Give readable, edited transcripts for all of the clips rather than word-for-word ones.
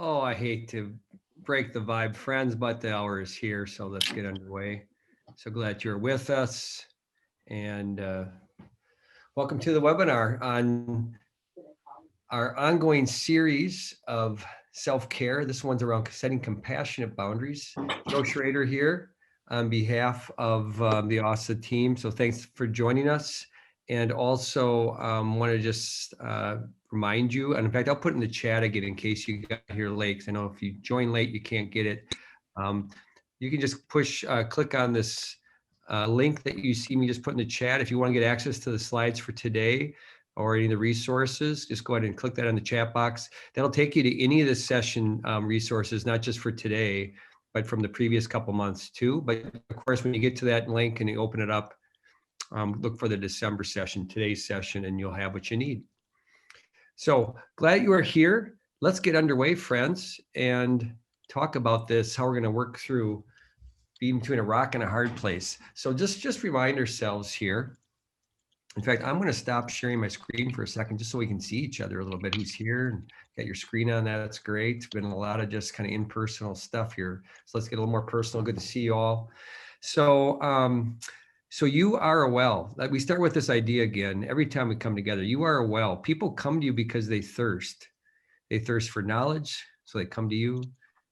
Oh, I hate to break the vibe, friends, but the hour is here, so let's get underway. So glad you're with us, and welcome to the webinar on our ongoing series of self-care. This one's around setting compassionate boundaries. Joe Schrader here on behalf of the ASA team. So thanks for joining us. And also want to just remind you, and in fact, I'll put in the chat again in case you got here late, because I know if you join late, you can't get it. Um, you can just click on this link that you see me just put in the chat. If you want to get access to the slides for today, or any of the resources, just go ahead and click that on the chat box. That'll take you to any of the session resources, not just for today, but from the previous couple months too. But of course, when you get to that link and you open it up, look for the December session, today's session, and you'll have what you need. So glad you are here. Let's get underway, friends, and talk about this, how we're going to work through being between a rock and a hard place. So just remind ourselves here. In fact, I'm going to stop sharing my screen for a second just so we can see each other a little bit. Who's here? And got your screen on. That's great. It's been a lot of just kind of impersonal stuff here. So let's get a little more personal. Good to see you all. So, so you are a well. Like we start with this idea again. Every time we come together, you are a well. People come to you because they thirst. They thirst for knowledge, so they come to you.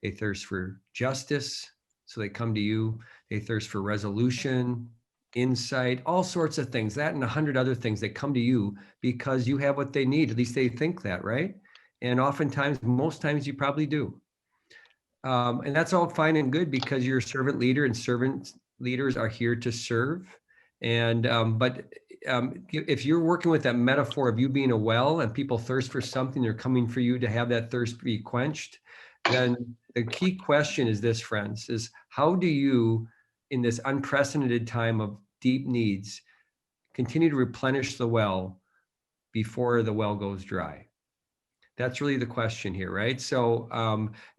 They thirst for justice, so they come to you. They thirst for resolution, insight, all sorts of things, that and 100 other things that come to you because you have what they need. At least they think that, right? And oftentimes, most times you probably do. And that's all fine and good because you're a servant leader and servant leaders are here to serve. And but if you're working with that metaphor of you being a well and people thirst for something, they're coming for you to have that thirst be quenched, then the key question is this, friends, is how do you, in this unprecedented time of deep needs, continue to replenish the well before the well goes dry? That's really the question here, right? So,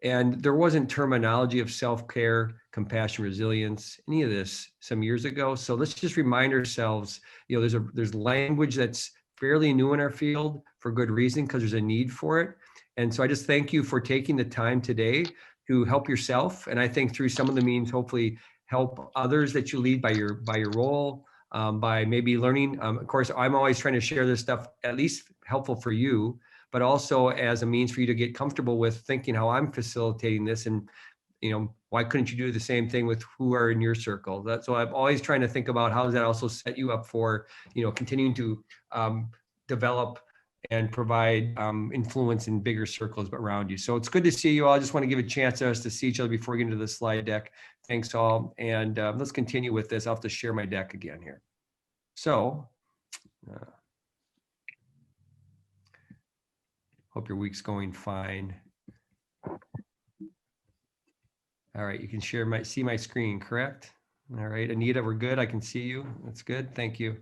and there wasn't terminology of self-care, compassion, resilience, any of this some years ago. So let's just remind ourselves, there's language that's fairly new in our field for good reason, because there's a need for it. And so I just thank you for taking the time today to help yourself. And I think through some of the means, hopefully help others that you lead by your role, by maybe learning. Of course, I'm always trying to share this stuff, at least helpful for you, but also as a means for you to get comfortable with thinking how I'm facilitating this. And, why couldn't you do the same thing with who are in your circle? So I'm always trying to think about how does that also set you up for, continuing to develop and provide influence in bigger circles around you. So it's good to see you all. I just want to give a chance to us to see each other before we get into the slide deck. Thanks all. And let's continue with this. I'll have to share my deck again here. So, hope your week's going fine. All right, you can see my screen, correct? All right, Anita, we're good. I can see you. That's good. Thank you.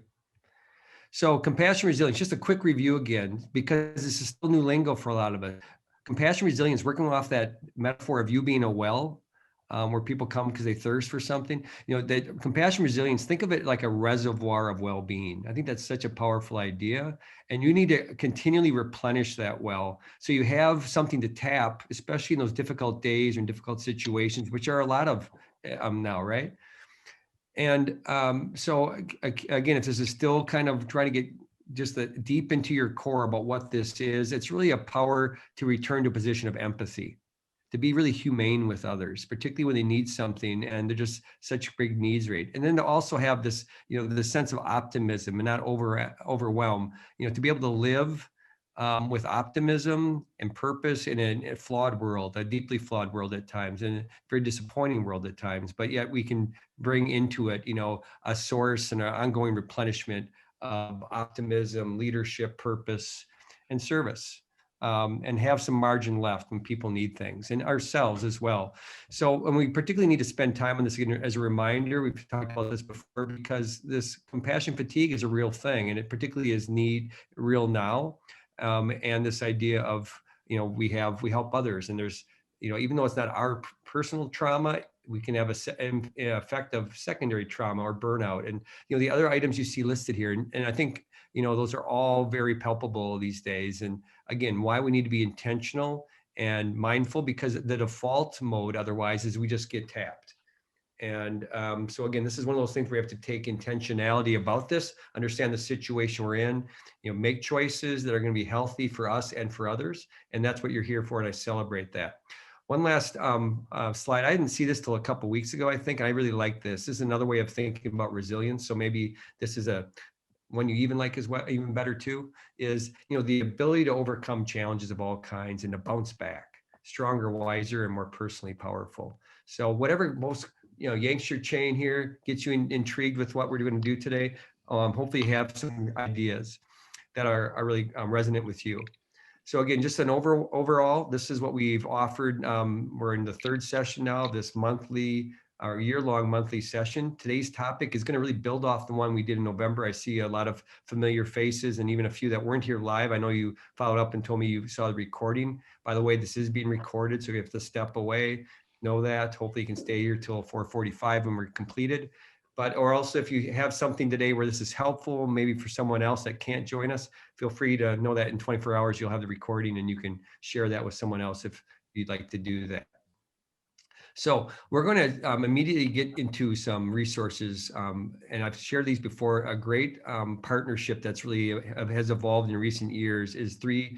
So compassion resilience, just a quick review again, because this is still new lingo for a lot of us. Compassion resilience, working off that metaphor of you being a well, where people come because they thirst for something. That compassion resilience, think of it like a reservoir of well-being. I think that's such a powerful idea. And you need to continually replenish that well. So you have something to tap, especially in those difficult days and difficult situations, which are a lot of now, right? And so again, if this is still kind of trying to get just deep into your core about what this is, it's really a power to return to a position of empathy, to be really humane with others, particularly when they need something and they're just such big needs rate. And then to also have this, the sense of optimism and not overwhelm, to be able to live with optimism and purpose in a flawed world, a deeply flawed world at times, and a very disappointing world at times. But yet we can bring into it, a source and an ongoing replenishment of optimism, leadership, purpose, and service. And have some margin left when people need things, and ourselves as well. So, and we particularly need to spend time on this again as a reminder. We've talked about this before, because this compassion fatigue is a real thing, and it particularly is real now. And this idea of, we help others, and there's, even though it's not our personal trauma, we can have an effect of secondary trauma or burnout. And, the other items you see listed here, and I think, those are all very palpable these days. And again, why we need to be intentional and mindful, because the default mode otherwise is we just get tapped. And so again, this is one of those things where we have to take intentionality about this, understand the situation we're in, make choices that are going to be healthy for us and for others. And that's what you're here for. And I celebrate that. One last slide. I didn't see this till a couple weeks ago, I think. And I really like this. This is another way of thinking about resilience. So maybe this is one you even like as well, even better too, is, the ability to overcome challenges of all kinds and to bounce back stronger, wiser, and more personally powerful. So whatever most, yanks your chain here, gets you intrigued with what we're going to do today. Hopefully you have some ideas that are really resonant with you. So again, just an overall, this is what we've offered. We're in the third session now, this monthly, our year-long monthly session. Today's topic is going to really build off the one we did in November. I see a lot of familiar faces and even a few that weren't here live. I know you followed up and told me you saw the recording. By the way, this is being recorded, so you have to step away. Know that. Hopefully you can stay here till 4:45 when we're completed. Or also, if you have something today where this is helpful, maybe for someone else that can't join us, feel free to know that in 24 hours you'll have the recording and you can share that with someone else if you'd like to do that. So we're going to immediately get into some resources, and I've shared these before. A great partnership that's really has evolved in recent years is 3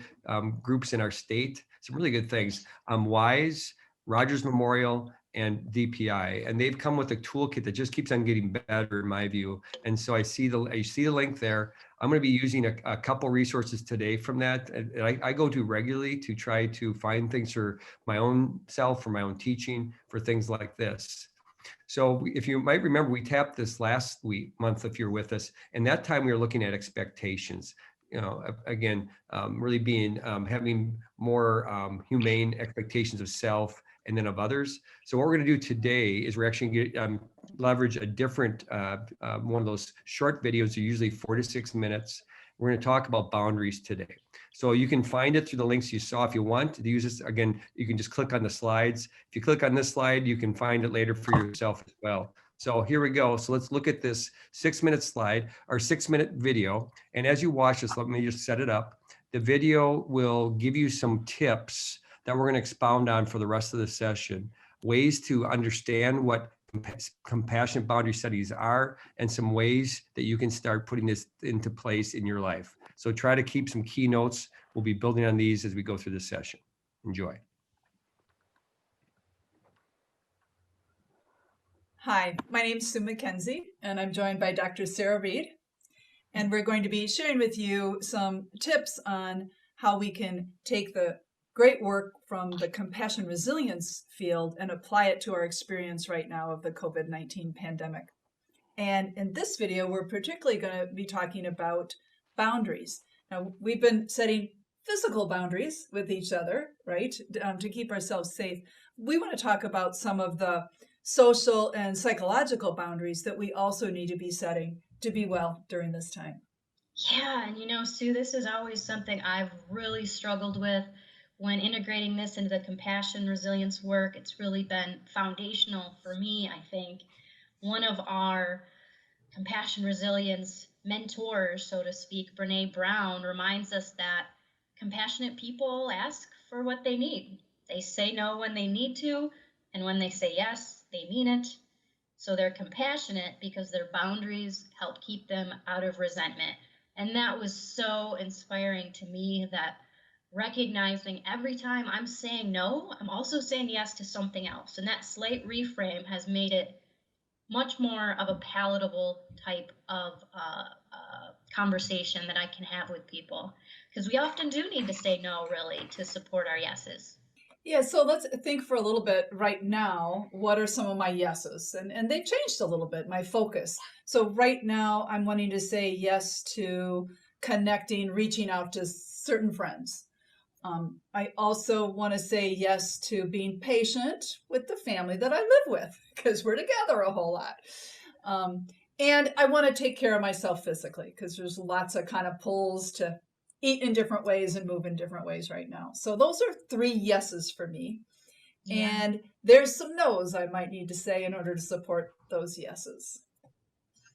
groups in our state. Some really good things: WISE, Rogers Memorial, and DPI, and they've come with a toolkit that just keeps on getting better in my view. And so I see the link there. I'm going to be using a couple resources today from that. And I go to regularly to try to find things for my own self, for my own teaching, for things like this. So if you might remember, we tapped this last month, if you're with us, and that time we were looking at expectations. Again, really being having more humane expectations of self and then of others. So what we're going to do today is we're actually going to leverage a different one of those short videos. They're usually 4 to 6 minutes. We're going to talk about boundaries today. So you can find it through the links you saw. If you want to use this, again, you can just click on the slides. If you click on this slide, you can find it later for yourself as well. So here we go. So let's look at this 6-minute slide or 6-minute video. And as you watch this, let me just set it up. The video will give you some tips that we're going to expound on for the rest of the session, ways to understand what compassionate boundary studies are, and some ways that you can start putting this into place in your life. So try to keep some key notes. We'll be building on these as we go through this session. Enjoy. Hi, my name is Sue McKenzie, and I'm joined by Dr. Sarah Reed. And we're going to be sharing with you some tips on how we can take the great work from the compassion resilience field and apply it to our experience right now of the COVID-19 pandemic. And in this video, we're particularly going to be talking about boundaries. Now, we've been setting physical boundaries with each other, right, to keep ourselves safe. We want to talk about some of the social and psychological boundaries that we also need to be setting to be well during this time. Yeah, and Sue, this is always something I've really struggled with when integrating this into the compassion resilience work. It's really been foundational for me, I think. One of our compassion resilience mentors, so to speak, Bre Brown, reminds us that compassionate people ask for what they need. They say no when they need to, and when they say yes, they mean it. So they're compassionate because their boundaries help keep them out of resentment. And that was so inspiring to me, that recognizing every time I'm saying no, I'm also saying yes to something else. And that slight reframe has made it much more of a palatable type of conversation that I can have with people. Because we often do need to say no, really, to support our yeses. Yeah, so let's think for a little bit right now. What are some of my yeses? And they've changed a little bit, my focus. So right now, I'm wanting to say yes to connecting, reaching out to certain friends. I also want to say yes to being patient with the family that I live with, because we're together a whole lot. And I want to take care of myself physically, because there's lots of kind of pulls to eat in different ways and move in different ways right now. So those are 3 yeses for me. Yeah. And there's some no's I might need to say in order to support those yeses.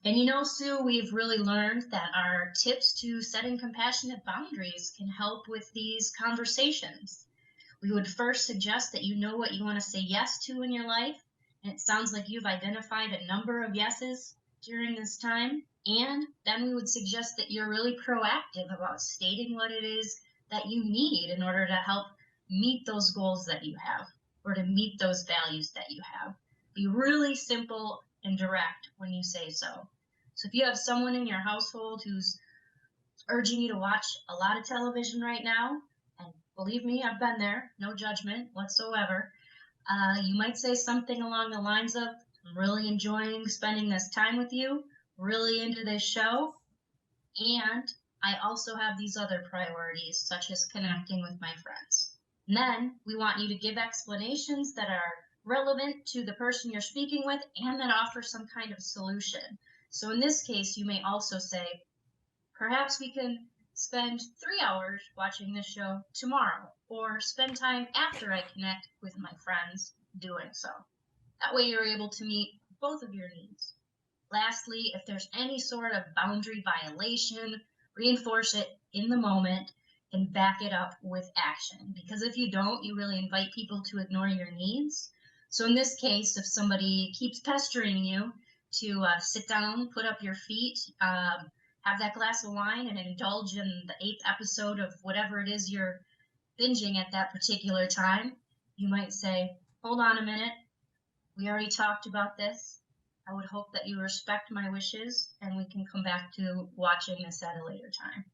And Sue, we've really learned that our tips to setting compassionate boundaries can help with these conversations. We would first suggest that you know what you want to say yes to in your life. And it sounds like you've identified a number of yeses during this time. And then we would suggest that you're really proactive about stating what it is that you need in order to help meet those goals that you have or to meet those values that you have. Be really simple and direct when you say so. So if you have someone in your household who's urging you to watch a lot of television right now, and believe me, I've been there, no judgment whatsoever, you might say something along the lines of, I'm really enjoying spending this time with you, really into this show, and I also have these other priorities, such as connecting with my friends. And then we want you to give explanations that are relevant to the person you're speaking with and that offer some kind of solution. So in this case, you may also say, perhaps we can spend 3 hours watching this show tomorrow, or spend time after I connect with my friends doing so. That way you're able to meet both of your needs. Lastly, if there's any sort of boundary violation, reinforce it in the moment and back it up with action. Because if you don't, you really invite people to ignore your needs. So in this case, if somebody keeps pestering you to sit down, put up your feet, have that glass of wine and indulge in the 8th episode of whatever it is you're binging at that particular time, you might say, hold on a minute. We already talked about this. I would hope that you respect my wishes and we can come back to watching this at a later time.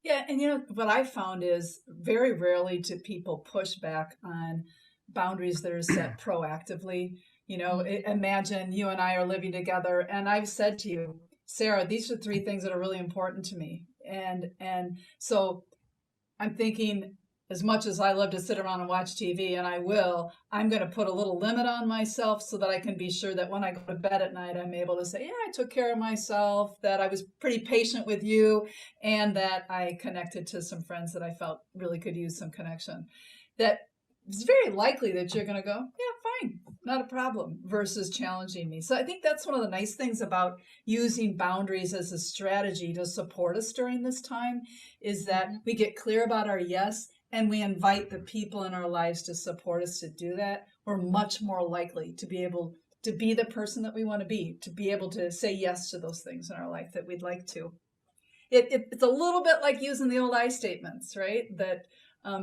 Yeah, and what I found is very rarely do people push back on boundaries that are set proactively. Imagine you and I are living together, and I've said to you, Sarah, these are 3 things that are really important to me, and so I'm thinking, as much as I love to sit around and watch TV, and I'm going to put a little limit on myself so that I can be sure that when I go to bed at night, I'm able to say, yeah, I took care of myself, that I was pretty patient with you, and that I connected to some friends that I felt really could use some connection. That it's very likely that you're going to go, yeah, fine, not a problem, versus challenging me. So I think that's one of the nice things about using boundaries as a strategy to support us during this time, is that we get clear about our yes, and we invite the people in our lives to support us to do that. We're much more likely to be able to be the person that we want to be able to say yes to those things in our life that we'd like to. It's a little bit like using the old I statements, right? That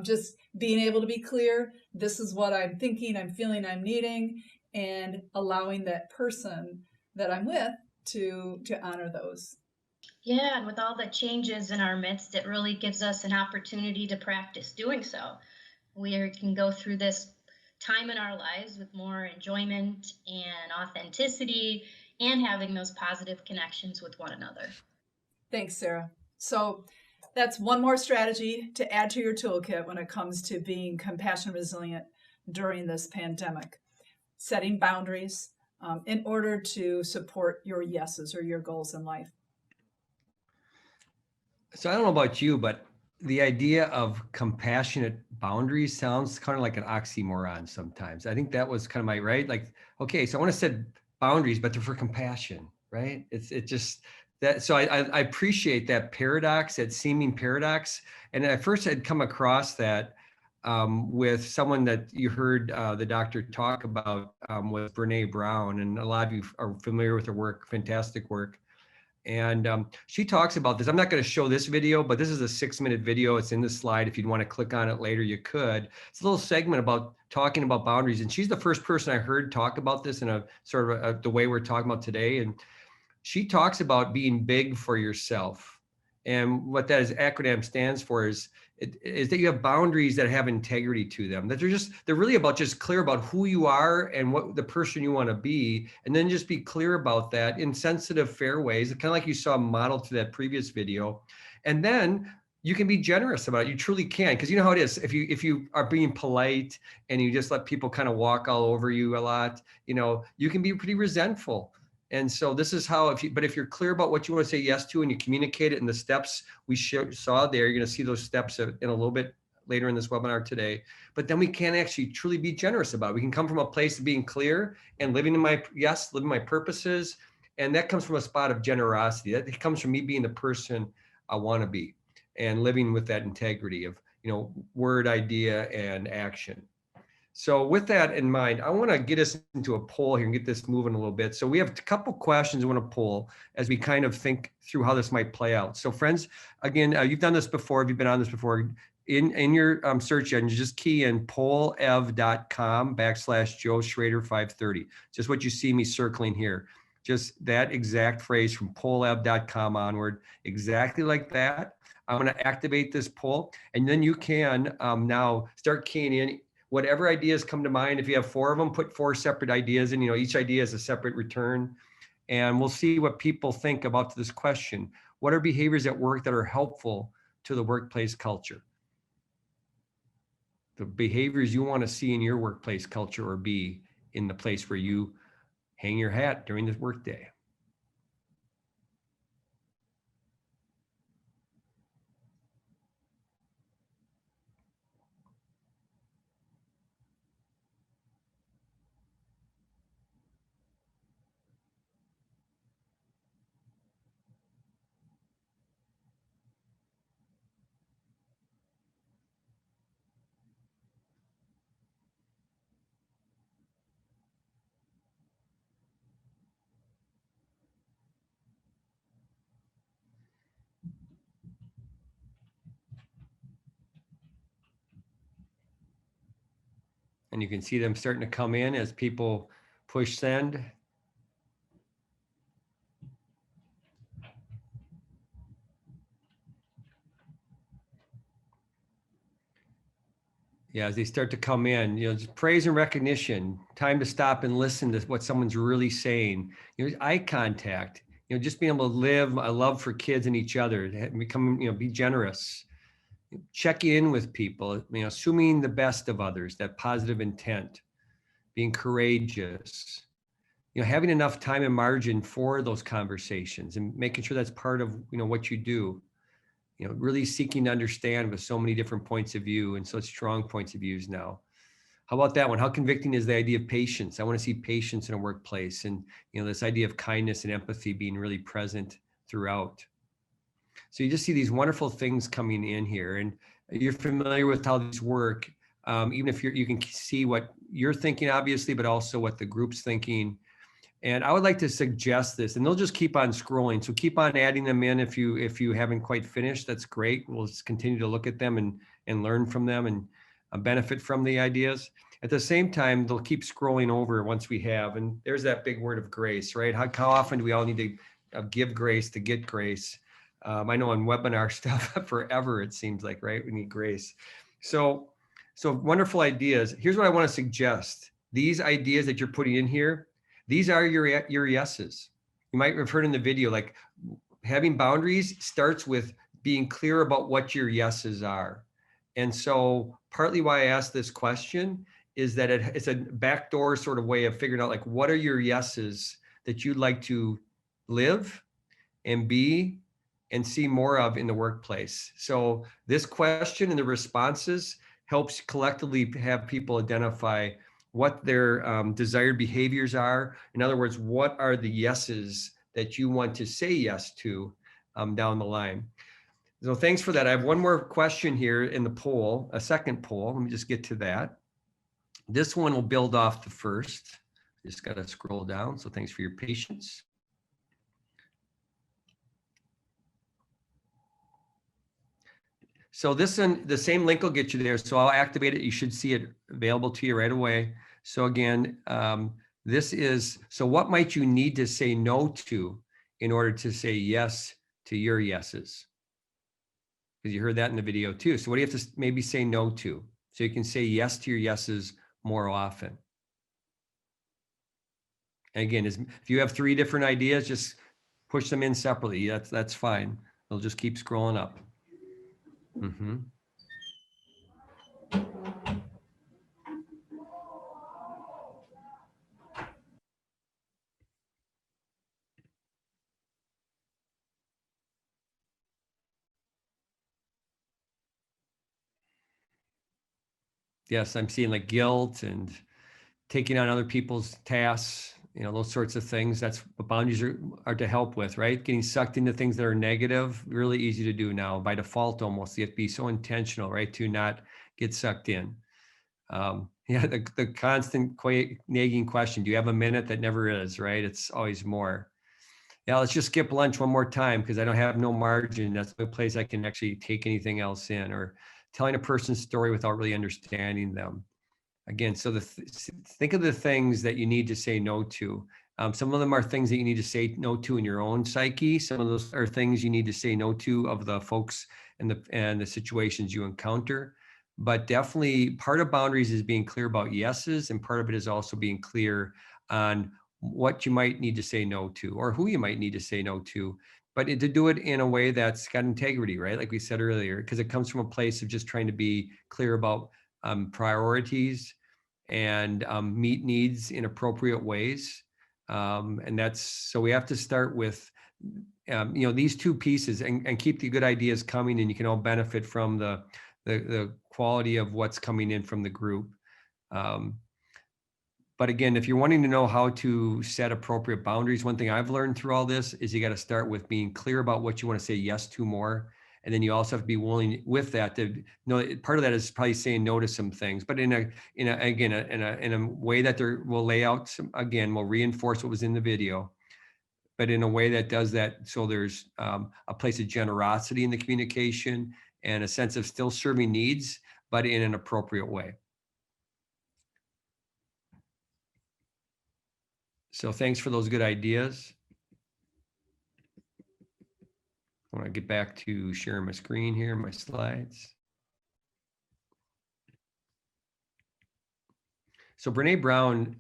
just being able to be clear, this is what I'm thinking, I'm feeling, I'm needing, and allowing that person that I'm with to honor those. Yeah, and with all the changes in our midst, it really gives us an opportunity to practice doing so. We can go through this time in our lives with more enjoyment and authenticity and having those positive connections with one another. Thanks, Sarah. So that's one more strategy to add to your toolkit when it comes to being compassion resilient during this pandemic. Setting boundaries in order to support your yeses or your goals in life. So I don't know about you, but the idea of compassionate boundaries sounds kind of like an oxymoron sometimes. I think that was kind of my right. Like, okay, so I want to set boundaries, but they're for compassion, right? It just that. So I appreciate that paradox, that seeming paradox. And at first I'd come across that with someone that you heard the doctor talk about was Bre Brown, and a lot of you are familiar with her work, fantastic work. And she talks about this. I'm not going to show this video, but this is a 6-minute video. It's in the slide. If you'd want to click on it later, you could. It's a little segment about talking about boundaries. And she's the first person I heard talk about this in a sort of the way we're talking about today. And she talks about being big for yourself. And what that acronym stands for is that you have boundaries that have integrity to them, that they're really about just clear about who you are and what the person you want to be. And then just be clear about that in sensitive, fair ways, kind of like you saw modeled to that previous video. And then you can be generous about it. You truly can. Because you know how it is. If you are being polite and you just let people kind of walk all over you a lot, you can be pretty resentful. And so this is how, if you're clear about what you want to say yes to and you communicate it in the steps we saw there, you're going to see those steps in a little bit later in this webinar today. But then we can actually truly be generous about it. We can come from a place of being clear and living my purposes. And that comes from a spot of generosity. That comes from me being the person I want to be and living with that integrity of word, idea, and action. So with that in mind, I want to get us into a poll here and get this moving a little bit. So we have a couple questions I want to pull as we kind of think through how this might play out. So friends, again, you've done this before. If you've been on this before, in your search engine, just key in pollev.com/Joe Schrader 530. Just what you see me circling here. Just that exact phrase from pollev.com onward, exactly like that. I'm going to activate this poll, and then you can now start keying in whatever ideas come to mind. If you have 4 of them, put 4 separate ideas in. Each idea is a separate return, and we'll see what people think about this question. What are behaviors at work that are helpful to the workplace culture? The behaviors you want to see in your workplace culture or be in the place where you hang your hat during this workday. And you can see them starting to come in as people push send. Yeah, as they start to come in, just praise and recognition, time to stop and listen to what someone's really saying, eye contact, just being able to live a love for kids and each other, become, be generous, checking in with people, assuming the best of others, that positive intent, being courageous, having enough time and margin for those conversations and making sure that's part of, what you do. Really seeking to understand with so many different points of view and such strong points of views now. How about that one? How convicting is the idea of patience? I want to see patience in a workplace, and this idea of kindness and empathy being really present throughout. So you just see these wonderful things coming in here, and you're familiar with how these work. Even if you can see what you're thinking, obviously, but also what the group's thinking. And I would like to suggest this, and they'll just keep on scrolling. So keep on adding them in if you haven't quite finished. That's great. We'll just continue to look at them and learn from them and benefit from the ideas. At the same time, they'll keep scrolling over once we have. And there's that big word of grace, right? How often do we all need to give grace to get grace? I know on webinar stuff forever, it seems like, right? We need grace. So wonderful ideas. Here's what I want to suggest. These ideas that you're putting in here, these are your yeses. You might have heard in the video, like having boundaries starts with being clear about what your yeses are. And so partly why I asked this question is that it's a backdoor sort of way of figuring out, like, what are your yeses that you'd like to live and be and see more of in the workplace. So this question and the responses helps collectively have people identify what their desired behaviors are. In other words, what are the yeses that you want to say yes to down the line? So thanks for that. I have one more question here in the poll, a second poll. Let me just get to that. This one will build off the first. Just got to scroll down. So thanks for your patience. So this one, the same link will get you there. So I'll activate it. You should see it available to you right away. So again, this is, so what might you need to say no to in order to say yes to your yeses? Because you heard that in the video too. So what do you have to maybe say no to? So you can say yes to your yeses more often. And again, if you have 3 different ideas, just push them in separately. That's fine. They'll just keep scrolling up. Mm-hmm. Yes, I'm seeing like guilt and taking on other people's tasks, you know, those sorts of things. That's what boundaries are to help with, right? Getting sucked into things that are negative, really easy to do now by default almost. You have to be so intentional, right, to not get sucked in. Yeah, the constant nagging question, do you have a minute? That never is, right? It's always more. Yeah, let's just skip lunch one more time because I don't have no margin. That's the place I can actually take anything else in, or telling a person's story without really understanding them. Again, so think of the things that you need to say no to. Some of them are things that you need to say no to in your own psyche. Some of those are things you need to say no to of the folks and the situations you encounter. But definitely part of boundaries is being clear about yeses, and part of it is also being clear on what you might need to say no to, or who you might need to say no to, but to do it in a way that's got integrity, right? Like we said earlier, because it comes from a place of just trying to be clear about priorities and meet needs in appropriate ways. And that's, so we have to start with, you know, these two pieces, and keep the good ideas coming, and you can all benefit from the quality of what's coming in from the group. But again, if you're wanting to know how to set appropriate boundaries, one thing I've learned through all this is you got to start with being clear about what you want to say yes to more. And then you also have to be willing with that to know, part of that is probably saying no to some things, but in a way that will lay out some, again, will reinforce what was in the video, but in a way that does that. So there's a place of generosity in the communication and a sense of still serving needs, but in an appropriate way. So thanks for those good ideas. I want to get back to sharing my screen here, my slides. So Bre Brown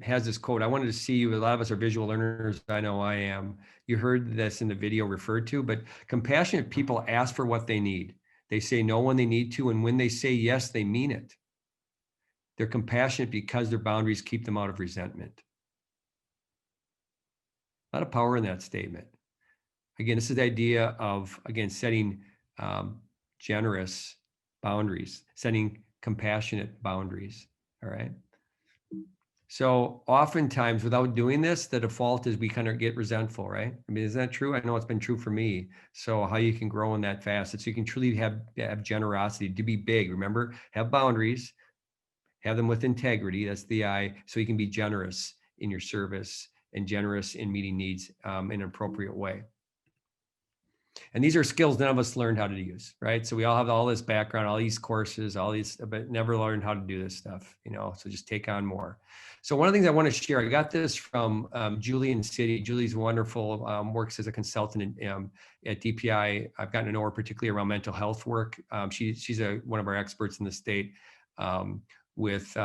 has this quote. I wanted to see you. A lot of us are visual learners. I know I am. You heard this in the video referred to, but compassionate people ask for what they need. They say no when they need to, and when they say yes, they mean it. They're compassionate because their boundaries keep them out of resentment. A lot of power in that statement. Again, this is the idea of, again, setting generous boundaries, setting compassionate boundaries, all right? So oftentimes without doing this, the default is we kind of get resentful, right? I mean, isn't that true? I know it's been true for me. So how you can grow in that fast, so you can truly have generosity, to be big. Remember, have boundaries, have them with integrity. That's the I. So you can be generous in your service and generous in meeting needs in an appropriate way. And these are skills none of us learned how to use, right? So we all have all this background, all these courses, all these, but never learned how to do this stuff, you know, so just take on more. So one of the things I want to share, I got this from Julie in City. Julie's wonderful, works as a consultant at DPI. I've gotten to know her particularly around mental health work. She's one of our experts in the state with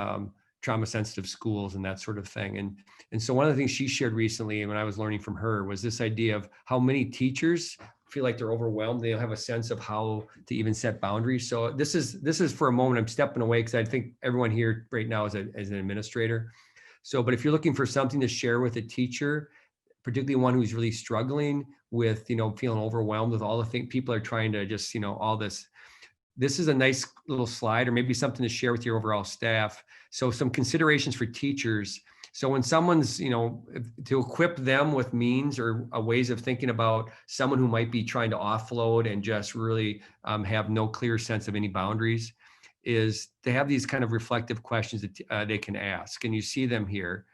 trauma sensitive schools and that sort of thing. And so one of the things she shared recently when I was learning from her was this idea of how many teachers feel like they're overwhelmed. They don't have a sense of how to even set boundaries. So this is for a moment, I'm stepping away because I think everyone here right now is an administrator. So, but if you're looking for something to share with a teacher, particularly one who's really struggling with, you know, feeling overwhelmed with all the things people are trying to just, you know, all this is a nice little slide, or maybe something to share with your overall staff. So some considerations for teachers. So when someone's, you know, to equip them with means or ways of thinking about someone who might be trying to offload and just really have no clear sense of any boundaries, is to have these kind of reflective questions that they can ask. And you see them here.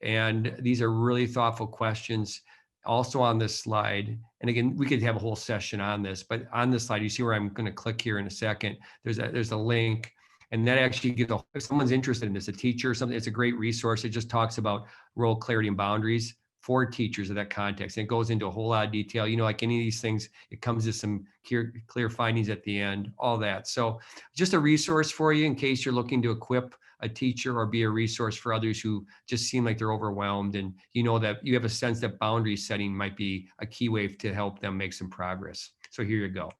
And these are really thoughtful questions. Also on this slide, and again, we could have a whole session on this, but on this slide, you see where I'm going to click here in a second. There's a link, and that actually gives, if someone's interested in this, a teacher or something, it's a great resource. It just talks about role clarity and boundaries for teachers in that context. And it goes into a whole lot of detail. You know, like any of these things, it comes to some clear findings at the end, all that. So just a resource for you in case you're looking to equip a teacher or be a resource for others who just seem like they're overwhelmed, and you know that you have a sense that boundary setting might be a key way to help them make some progress. So here you go.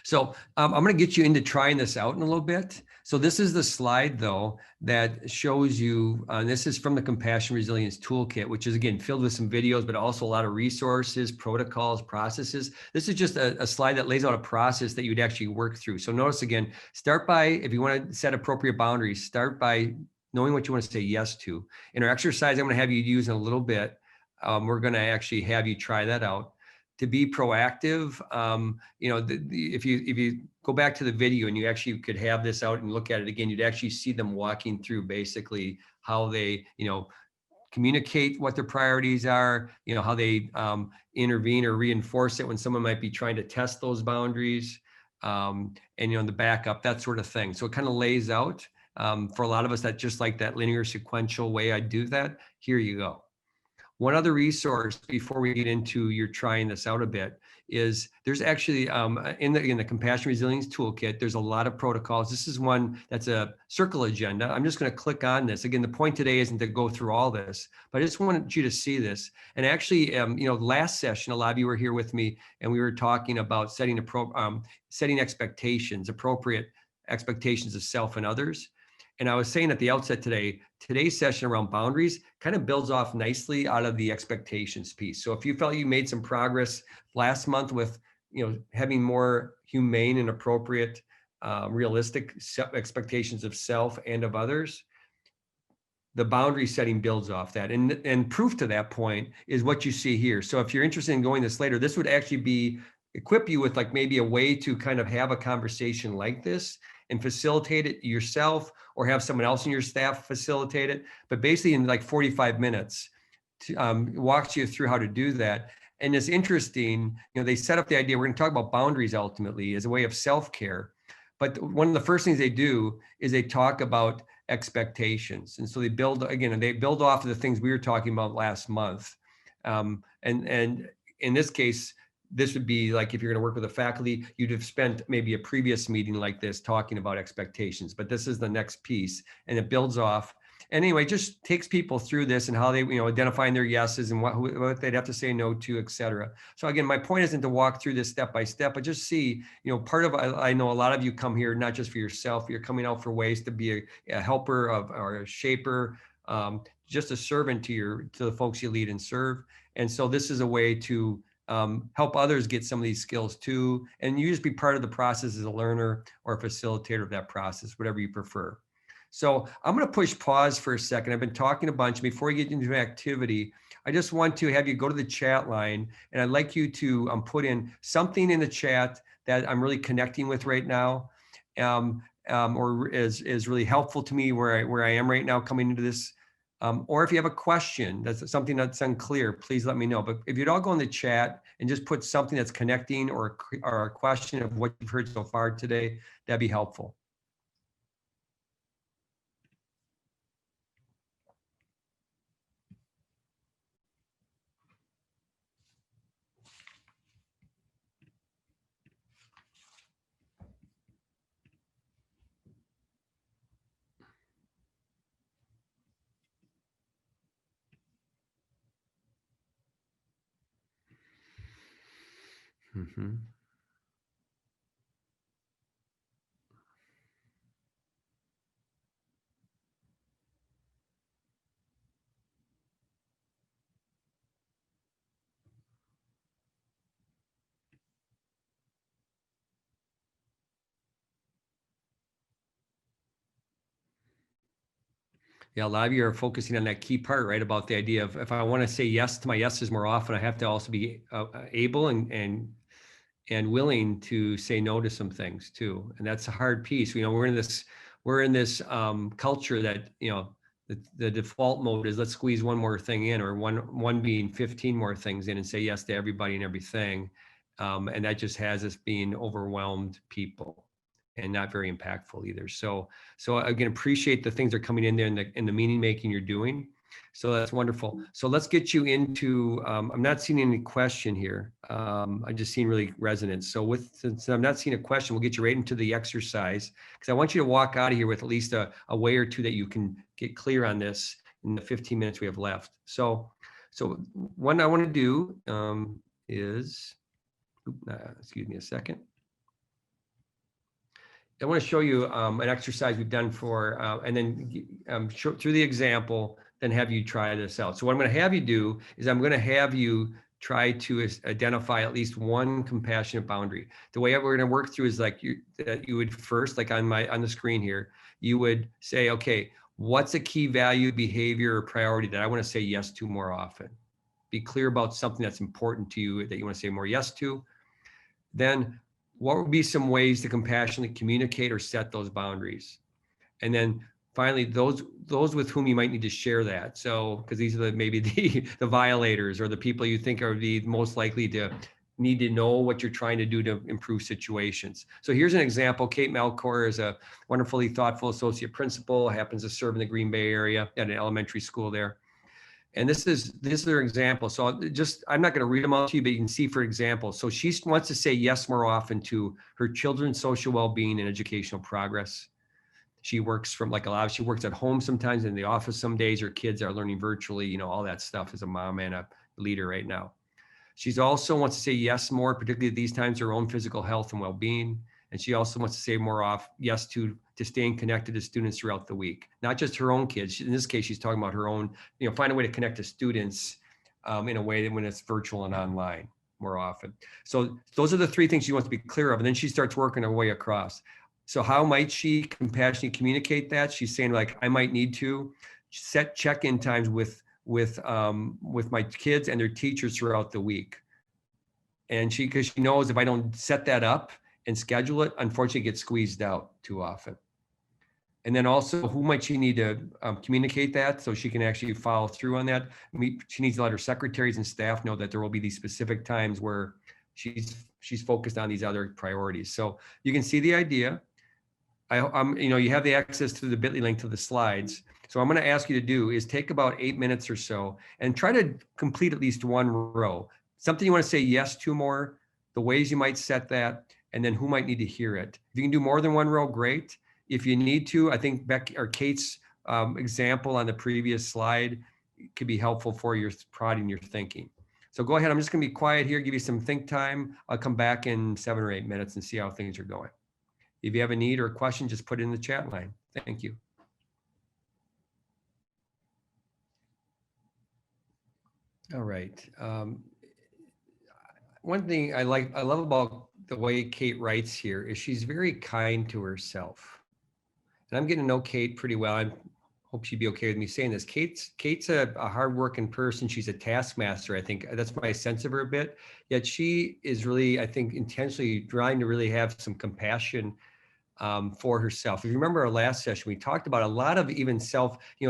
So I'm going to get you into trying this out in a little bit. So this is the slide though that shows you, this is from the Compassion Resilience Toolkit, which is again filled with some videos, but also a lot of resources, protocols, processes. This is just a slide that lays out a process that you'd actually work through. So notice again, start by, if you want to set appropriate boundaries, start by knowing what you want to say yes to. In our exercise, I'm going to have you use in a little bit. We're going to actually have you try that out. To be proactive, if you go back to the video and you actually could have this out and look at it again, you'd actually see them walking through basically how they, communicate what their priorities are, how they intervene or reinforce it when someone might be trying to test those boundaries, and the backup, that sort of thing. So it kind of lays out for a lot of us that just like that linear sequential way I do that. Here you go. One other resource before we get into your trying this out a bit is there's actually in the Compassion Resilience Toolkit, there's a lot of protocols. This is one that's a circle agenda. I'm just going to click on this. Again, the point today isn't to go through all this, but I just wanted you to see this. And actually, last session, a lot of you were here with me and we were talking about setting expectations, appropriate expectations of self and others. And I was saying at the outset today's session around boundaries kind of builds off nicely out of the expectations piece. So if you felt you made some progress last month with, having more humane and appropriate, realistic expectations of self and of others, the boundary setting builds off that. And proof to that point is what you see here. So if you're interested in going this later, this would actually equip you with like maybe a way to kind of have a conversation like this and facilitate it yourself or have someone else in your staff facilitate it. But basically in like 45 minutes, walks you through how to do that. And it's interesting, they set up the idea, we're going to talk about boundaries ultimately as a way of self-care. But one of the first things they do is they talk about expectations. And so they build off of the things we were talking about last month. And in this case, this would be like if you're going to work with a faculty, you'd have spent maybe a previous meeting like this talking about expectations, but this is the next piece and it builds off. And anyway, just takes people through this and how they, identifying their yeses and what they'd have to say no to, et cetera. So again, my point isn't to walk through this step by step, but just see, part of, I know a lot of you come here, not just for yourself, you're coming out for ways to be a helper or a shaper, just a servant to the folks you lead and serve. And so this is a way to help others get some of these skills too. And you just be part of the process as a learner or a facilitator of that process, whatever you prefer. So I'm going to push pause for a second. I've been talking a bunch. Before we get into activity, I just want to have you go to the chat line and I'd like you to put in something in the chat that I'm really connecting with right now, or is really helpful to me where I am right now coming into this. Or if you have a question, that's something that's unclear, please let me know. But if you'd all go in the chat and just put something that's connecting or a question of what you've heard so far today, that'd be helpful. Mm-hmm. Yeah, a lot of you are focusing on that key part, right? About the idea of if I want to say yes to my yeses more often, I have to also be able and willing to say no to some things too. And that's a hard piece. We're in this culture that, the default mode is let's squeeze one more thing in, or one being 15 more things in and say yes to everybody and everything. And that just has us being overwhelmed people and not very impactful either. So again, appreciate the things that are coming in there in the meaning making you're doing. So that's wonderful. So let's get you into, I'm not seeing any question here. I just seen really resonance. So since I'm not seeing a question, we'll get you right into the exercise because I want you to walk out of here with at least a way or two that you can get clear on this in the 15 minutes we have left. So what I want to do is, excuse me a second. I want to show you an exercise we've done and then show through the example, then have you try this out. So what I'm going to have you do is I'm going to have you try to identify at least one compassionate boundary. The way we're going to work through is like you would first, like on the screen here, you would say, okay, What's a key value, behavior, or priority that I want to say yes to more often? Be clear about something that's important to you that you want to say more yes to. Then what would be some ways to compassionately communicate or set those boundaries? And then finally, those with whom you might need to share that. So, because these are maybe the violators or the people you think are the most likely to need to know what you're trying to do to improve situations. So here's an example. Kate Melkor is a wonderfully thoughtful associate principal, happens to serve in the Green Bay area at an elementary school there. And this is their example. So I'm not going to read them all to you, but you can see, for example, so she wants to say yes more often to her children's social well-being and educational progress. She works from she works at home sometimes, in the office some days. Her kids are learning virtually, all that stuff as a mom and a leader right now. She's also wants to say yes more, particularly at these times, to her own physical health and well-being. And she also wants to say more yes to staying connected to students throughout the week, not just her own kids. In this case, she's talking about her own, find a way to connect to students in a way that when it's virtual and online more often. So those are the three things she wants to be clear of. And then she starts working her way across. So how might she compassionately communicate that? She's saying, like, I might need to set check-in times with my kids and their teachers throughout the week. And because she knows if I don't set that up and schedule it, unfortunately, it gets squeezed out too often. And then also, who might she need to communicate that so she can actually follow through on that? She needs to let her secretaries and staff know that there will be these specific times where she's focused on these other priorities. So you can see the idea. You have the access to the bit.ly link to the slides. So I'm going to ask you to do is take about 8 minutes or so and try to complete at least one row. Something you want to say yes to more, the ways you might set that, and then who might need to hear it. If you can do more than one row, great. If you need to, I think Becky or Kate's example on the previous slide could be helpful for your prodding your thinking. So go ahead. I'm just going to be quiet here, give you some think time. I'll come back in 7 or 8 minutes and see how things are going. If you have a need or a question, just put it in the chat line. Thank you. All right. One thing I love about the way Kate writes here is she's very kind to herself. And I'm getting to know Kate pretty well. I hope she'd be okay with me saying this. Kate's a hardworking person. She's a taskmaster. I think that's my sense of her a bit. Yet she is really, I think, intentionally trying to really have some compassion for herself. If you remember our last session, we talked about a lot of even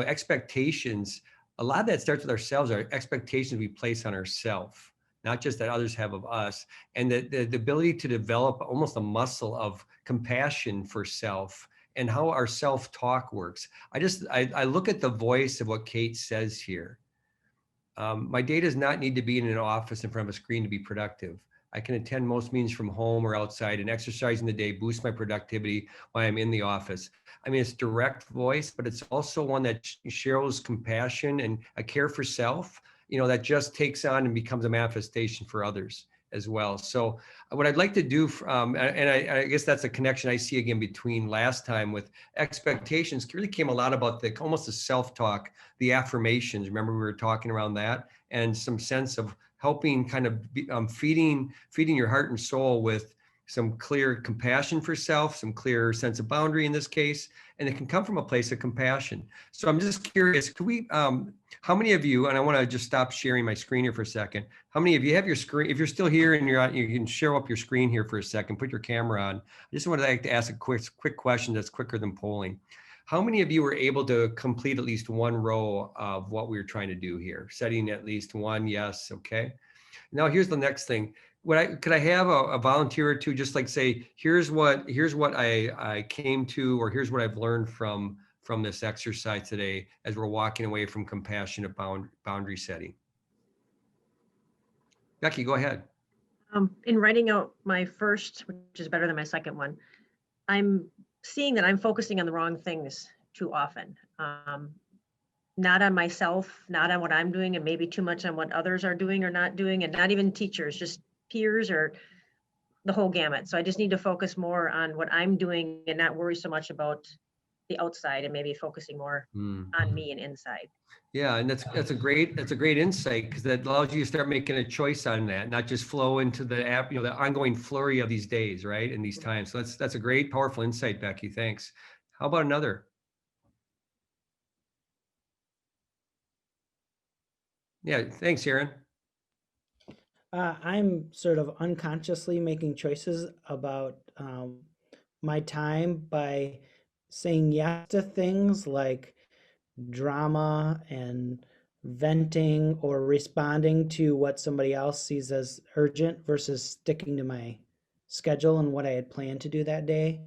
expectations. A lot of that starts with ourselves, our expectations we place on ourselves, not just that others have of us. And the ability to develop almost a muscle of compassion for self and how our self-talk works. I look at the voice of what Kate says here. My day does not need to be in an office in front of a screen to be productive. I can attend most meetings from home or outside, and exercising the day boosts my productivity while I'm in the office. I mean, it's direct voice, but it's also one that shows compassion and a care for self, that just takes on and becomes a manifestation for others as well. So what I'd like to do, and I guess that's a connection I see again between last time with expectations, really came a lot about almost the self-talk, the affirmations. Remember we were talking around that, and some sense of helping kind of feeding your heart and soul with some clear compassion for self, some clear sense of boundary in this case, and it can come from a place of compassion. So I'm just curious, could we, how many of you, and I want to just stop sharing my screen here for a second. How many of you have your screen? If you're still here and you're on, you can share up your screen here for a second, put your camera on. I just wanted to ask a quick question that's quicker than polling. How many of you were able to complete at least one row of what we were trying to do here? Setting at least one, yes, okay. Now here's the next thing. Could I have a volunteer or two just like say, here's what I came to, or here's what I've learned from this exercise today as we're walking away from compassionate boundary setting. Becky, go ahead. In writing out my first, which is better than my second one, I'm seeing that I'm focusing on the wrong things too often. Not on myself, not on what I'm doing, and maybe too much on what others are doing or not doing, and not even teachers, just peers or the whole gamut. So I just need to focus more on what I'm doing and not worry so much about the outside, and maybe focusing more on me and inside. Yeah, and that's a great insight, because that allows you to start making a choice on that, not just flow into the app, the ongoing flurry of these days, right? In these times. So that's a great, powerful insight, Becky. Thanks. How about another? Yeah, thanks, Aaron. I'm sort of unconsciously making choices about my time by saying yes to things like drama and venting or responding to what somebody else sees as urgent versus sticking to my schedule and what I had planned to do that day.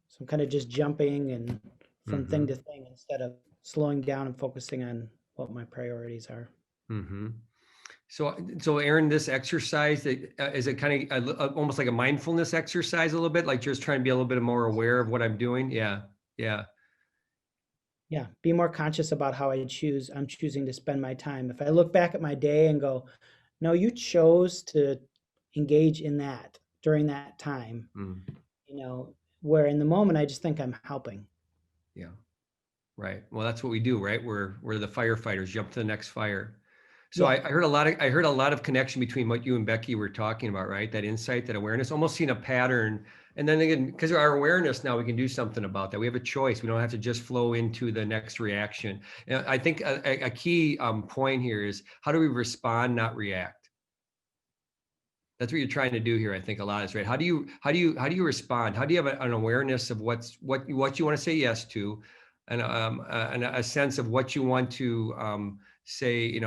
So I'm kind of just jumping and from thing to thing instead of slowing down and focusing on what my priorities are. Mm-hmm. So Aaron, this exercise, is it kind of almost like a mindfulness exercise a little bit, like just trying to be a little bit more aware of what I'm doing? Yeah, yeah. Yeah, be more conscious about how I'm choosing to spend my time. If I look back at my day and go, no, you chose to engage in that during that time, Mm, where in the moment I just think I'm helping. yeah, right. Well, that's what we do, right? We're the firefighters, jump to the next fire. So Yeah. I heard a lot of connection between what you and Becky were talking about, right? That insight, that awareness, almost seeing a pattern. And then again, because of our awareness now, we can do something about that. We have a choice. We don't have to just flow into the next reaction. And I think a key point here is, how do we respond, not react? That's what you're trying to do here. I think a lot is, right. How do you respond? How do you have an awareness of what you want to say yes to, and a sense of what you want to say,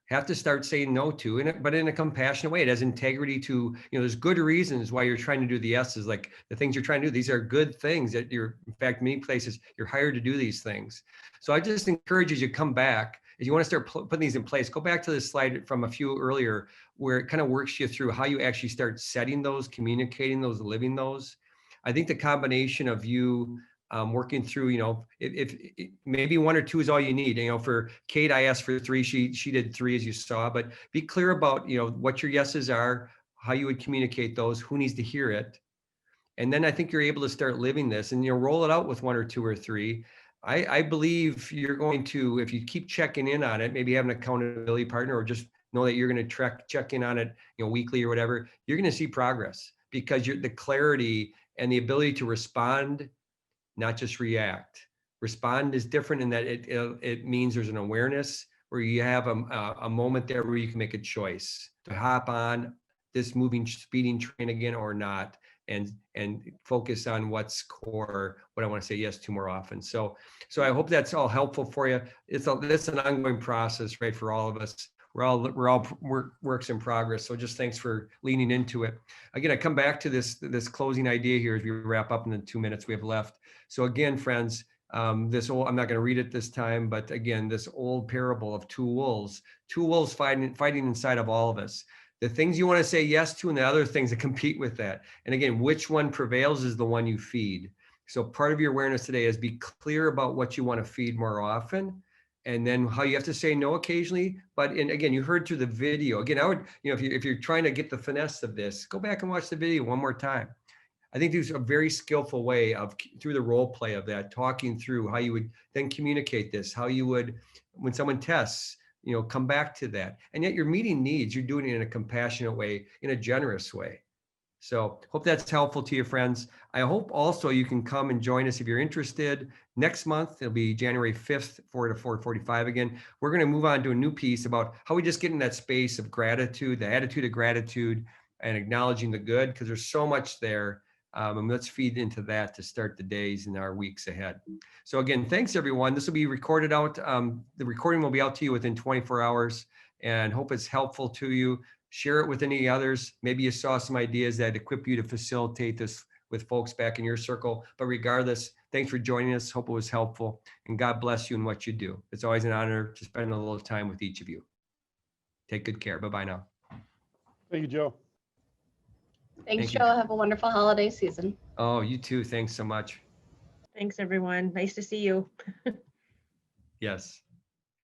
have to start saying no to, but in a compassionate way. It has integrity to, there's good reasons why you're trying to do the yeses, like the things you're trying to do. These are good things that in fact, many places you're hired to do these things. So I just encourage you to come back. If you want to start putting these in place, go back to the slide from a few earlier, where it kind of works you through how you actually start setting those, communicating those, living those. I think the combination of you working through, if maybe one or two is all you need. For Kate, I asked for 3. She did 3, as you saw. But be clear about what your yeses are, how you would communicate those, who needs to hear it, and then I think you're able to start living this, and roll it out with 1 or 2 or 3. I believe you're going to, if you keep checking in on it, maybe have an accountability partner, or just know that you're going to check in on it, weekly or whatever. You're going to see progress, because the clarity and the ability to respond, not just react. Respond is different in that it means there's an awareness where you have a moment there where you can make a choice to hop on this speeding train again or not, and focus on what's core, what I want to say yes to more often. So I hope that's all helpful for you. It's an ongoing process, right, for all of us. We're all works in progress. So just thanks for leaning into it. Again, I come back to this closing idea here as we wrap up in the 2 minutes we have left. So again, friends, I'm not going to read it this time, but again, this old parable of two wolves fighting inside of all of us. The things you want to say yes to, and the other things that compete with that. And again, which one prevails is the one you feed. So part of your awareness today is be clear about what you want to feed more often, and then how you have to say no occasionally. And again, you heard through the video. Again, I would, if you're trying to get the finesse of this, go back and watch the video one more time. I think there's a very skillful way of, through the role play of that, talking through how you would then communicate this, how you would, when someone tests, come back to that. And yet you're meeting needs. You're doing it in a compassionate way, in a generous way. So hope that's helpful to you, friends. I hope also you can come and join us if you're interested. Next month, it'll be January 5th, 4 to 4:45 again. We're going to move on to a new piece about how we just get in that space of gratitude, the attitude of gratitude, and acknowledging the good, because there's so much there. And let's feed into that to start the days and our weeks ahead. So again, thanks everyone. This will be recorded out. The recording will be out to you within 24 hours, and hope it's helpful to you. Share it with any others. Maybe you saw some ideas that equip you to facilitate this with folks back in your circle. But regardless, thanks for joining us. Hope it was helpful, and God bless you in what you do. It's always an honor to spend a little time with each of you. Take good care. Bye-bye now. Thank you, Joe. Thanks, Thank you. Joe. Have a wonderful holiday season. Oh, you too. Thanks so much. Thanks, everyone. Nice to see you. Yes.